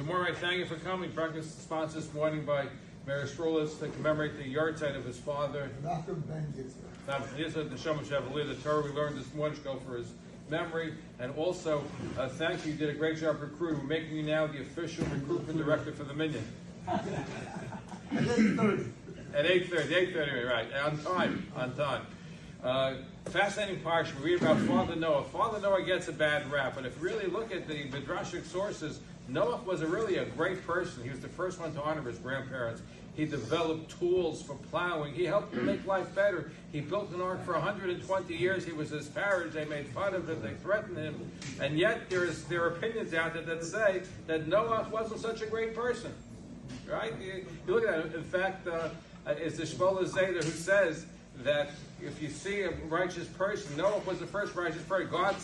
Good morning. Thank you for coming. Breakfast sponsored this morning by Mayor Strolis to commemorate the yahrzeit of his father. The Torah we learned this morning should go for his memory. And also, thank you. You did a great job recruiting. We're making you now the official recruitment director for the Minyan. At 8:30, right. On time. Fascinating parsha. We read about Father Noah. Father Noah gets a bad rap, but if you really look at the midrashic sources, Noah was really a great person. He was the first one to honor his grandparents. He developed tools for plowing. He helped them make life better. He built an ark for 120 years. He was disparaged. They made fun of him. They threatened him. And yet there are opinions out there that say that Noah wasn't such a great person. Right? You look at it. In fact, it's the Shmola Zeder who says that if you see a righteous person, Noah was the first righteous person. God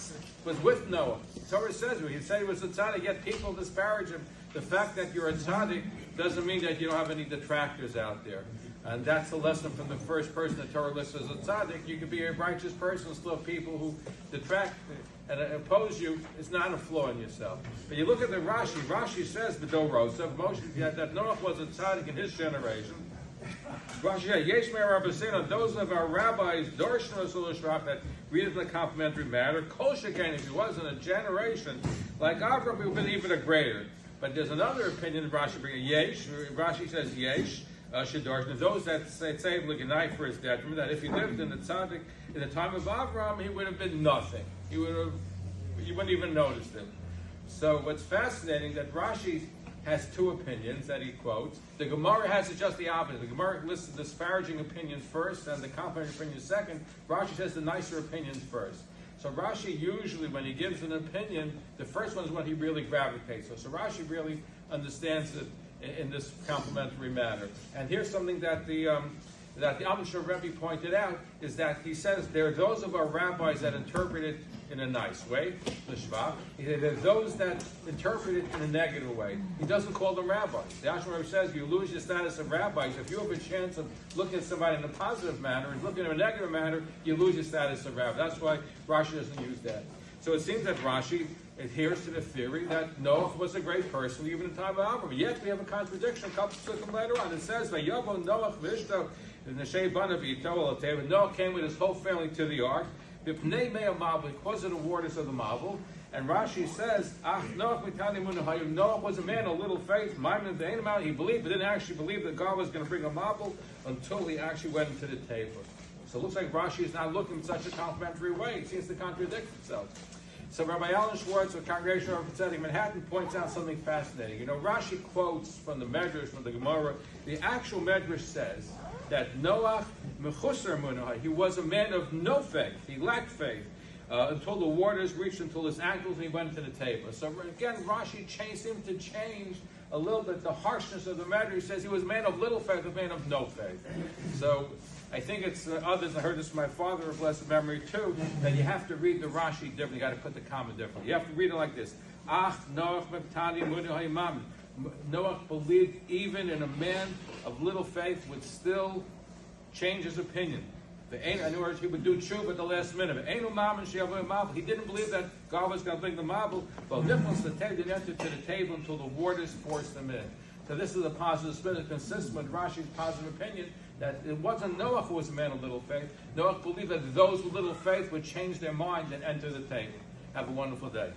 was with Noah. Torah says he said he was a tzaddik, yet people disparage him. The fact that you're a tzaddik doesn't mean that you don't have any detractors out there. And that's the lesson from the first person that Torah lists as a tzaddik. You could be a righteous person and still have people who detract and oppose you. It's not a flaw in yourself. But you look at the Rashi. Rashi says the Dorosa, that Noah was a tzaddik in his generation. Rashi said, Yesh me'ar Rabbeinu, those of our rabbis, Dorshna Sulashrak, that read it in a complimentary manner. Kol shekain, if he was in a generation like Abraham, he would have been even a greater. But there's another opinion Rashi brings. Yesh, Rashi says Yesh, Shadorshna, those that say like a knife for his detriment, that if he lived in the tzaddik in the time of Abraham, he would have been nothing. You wouldn't even notice him. So what's fascinating that Rashi has two opinions that he quotes. The Gemara has it just the opposite. The Gemara lists the disparaging opinions first and the complimentary opinions second. Rashi says the nicer opinions first. So Rashi usually, when he gives an opinion, the first one is what he really gravitates. So Rashi really understands it in this complimentary manner. And here's something that the Rabbi pointed out, is that he says there are those of our rabbis that interpret it in a nice way, the Shva. He said there's those that interpret it in a negative way. He doesn't call them rabbis. The Ashram says you lose your status of rabbis. If you have a chance of looking at somebody in a positive manner and looking at a negative manner, you lose your status of rabbi. That's why Rashi doesn't use that. So it seems that Rashi adheres to the theory that Noah was a great person even in the time of Abraham. Yet we have a contradiction a couple of later on. It says, Vayovo Noach v'ishto v'neshei banav v'yito alatev. Noah came with his whole family to the ark because of the waters of the marvel. And Rashi says, Noah was a man of little faith. He believed, but didn't actually believe that God was going to bring a marvel until he actually went into the table. So it looks like Rashi is not looking in such a complimentary way. He seems to contradict himself. So Rabbi Alan Schwartz of Congregation of Tzedek Manhattan points out something fascinating. You know, Rashi quotes from the Medrash, from the Gemara. The actual Medrash says that Noah mechusar munah, he was a man of no faith. He lacked faith until the waters reached until his ankles and he went into the table. So again, Rashi seemed to change a little bit the harshness of the Medrash. He says he was a man of little faith, a man of no faith. So I think it's others, I heard this from my father of blessed memory too, that you have to read the Rashi differently. You got to put the comma differently. You have to read it like this. Noah believed even in a man of little faith would still change his opinion. In other words, he would do tshuva at the last minute. He didn't believe that God was going to bring the marvel. Well, difference the table didn't enter to the table until the waters forced them in. So this is a positive spin. It consists with Rashi's positive opinion that it wasn't Noah who was a man of little faith. Noah believed that those with little faith would change their mind and enter the table. Have a wonderful day.